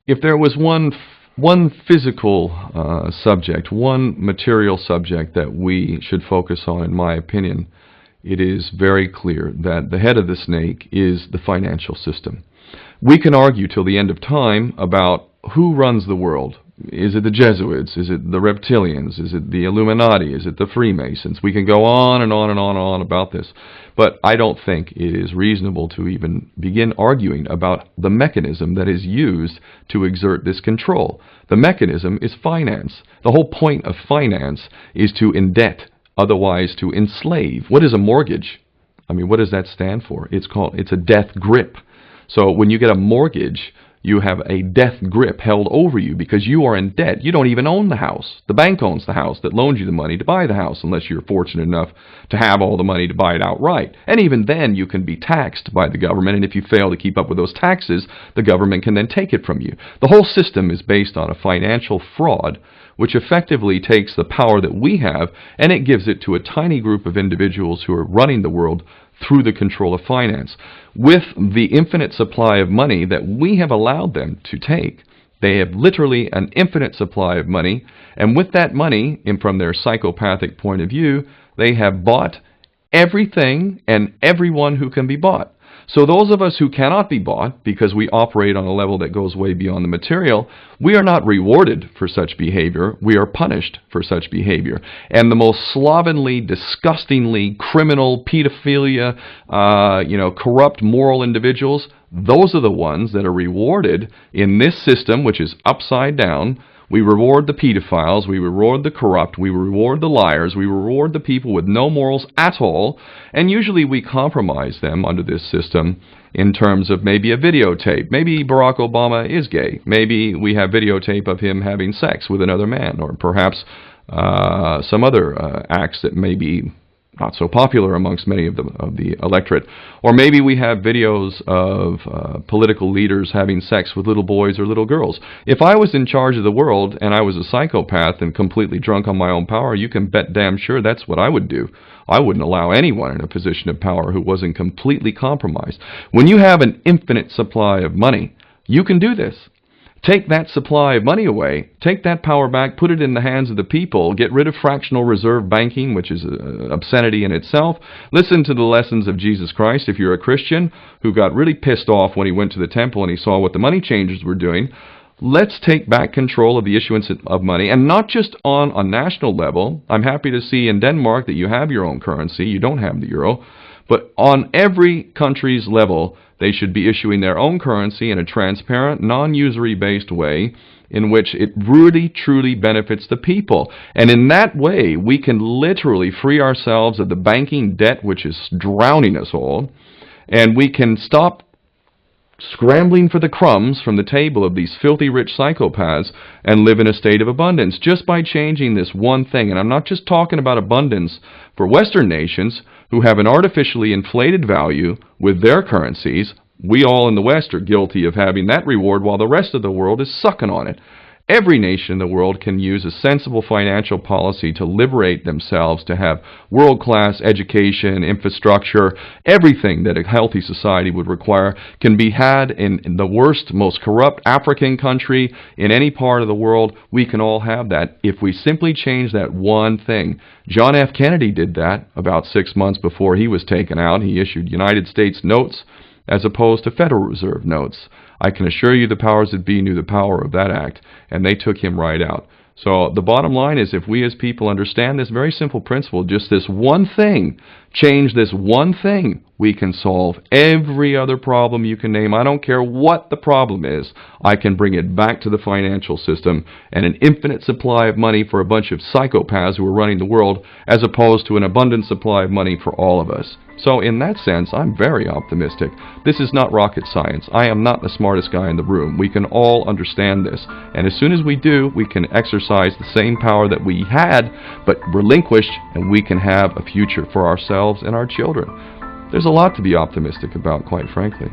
If there was one physical subject, one material subject that we should focus on, in my opinion, it is very clear that the head of the snake is the financial system. We can argue till the end of time about who runs the world. Is it the Jesuits? Is it the reptilians? Is it the Illuminati? Is it the Freemasons? We can go on and on and on and on about this. But I don't think it is reasonable to even begin arguing about the mechanism that is used to exert this control. The mechanism is finance. The whole point of finance is to indebt, otherwise to enslave. What is a mortgage? I mean, what does that stand for? It's a death grip. So when you get a mortgage, you have a death grip held over you because you are in debt. You don't even own the house. The bank owns the house that loaned you the money to buy the house, unless you're fortunate enough to have all the money to buy it outright. And even then, you can be taxed by the government, and if you fail to keep up with those taxes, the government can then take it from you. The whole system is based on a financial fraud, which effectively takes the power that we have and it gives it to a tiny group of individuals who are running the world through the control of finance. With the infinite supply of money that we have allowed them to take, they have literally an infinite supply of money, and with that money, and from their psychopathic point of view, they have bought everything and everyone who can be bought. So those of us who cannot be bought, because we operate on a level that goes way beyond the material, we are not rewarded for such behavior, we are punished for such behavior. And the most slovenly, disgustingly criminal, pedophilia, corrupt moral individuals, those are the ones that are rewarded in this system, which is upside down. We reward the pedophiles, we reward the corrupt, we reward the liars, we reward the people with no morals at all, and usually we compromise them under this system in terms of maybe a videotape. Maybe Barack Obama is gay. Maybe we have videotape of him having sex with another man, or perhaps some other acts that may be not so popular amongst many of the electorate. Or maybe we have videos of political leaders having sex with little boys or little girls. If I was in charge of the world and I was a psychopath and completely drunk on my own power, you can bet damn sure that's what I would do. I wouldn't allow anyone in a position of power who wasn't completely compromised. When you have an infinite supply of money, you can do this. Take that supply of money away, take that power back, put it in the hands of the people, get rid of fractional reserve banking, which is obscenity in itself. Listen to the lessons of Jesus Christ if you're a Christian who got really pissed off when he went to the temple and he saw what the money changers were doing. Let's take back control of the issuance of money, and not just on a national level. I'm happy to see in Denmark that you have your own currency, you don't have the euro, but on every country's level, they should be issuing their own currency in a transparent, non-usury based way in which it really, truly benefits the people. And in that way, we can literally free ourselves of the banking debt which is drowning us all, and we can stop scrambling for the crumbs from the table of these filthy rich psychopaths and live in a state of abundance just by changing this one thing. And I'm not just talking about abundance for Western nations who have an artificially inflated value with their currencies. We all in the West are guilty of having that reward while the rest of the world is sucking on it. Every nation in the world can use a sensible financial policy to liberate themselves, to have world-class education, infrastructure, everything that a healthy society would require can be had in the worst, most corrupt African country, in any part of the world. We can all have that if we simply change that one thing. John F. Kennedy did that about 6 months before he was taken out. He issued United States notes as opposed to Federal Reserve notes. I can assure you the powers that be knew the power of that act, and they took him right out. So the bottom line is, if we as people understand this very simple principle, just this one thing, change this one thing, we can solve every other problem you can name. I don't care what the problem is. I can bring it back to the financial system and an infinite supply of money for a bunch of psychopaths who are running the world, as opposed to an abundant supply of money for all of us. So in that sense, I'm very optimistic. This is not rocket science. I am not the smartest guy in the room. We can all understand this. And as soon as we do, we can exercise the same power that we had, but relinquished, and we can have a future for ourselves and our children. There's a lot to be optimistic about, quite frankly.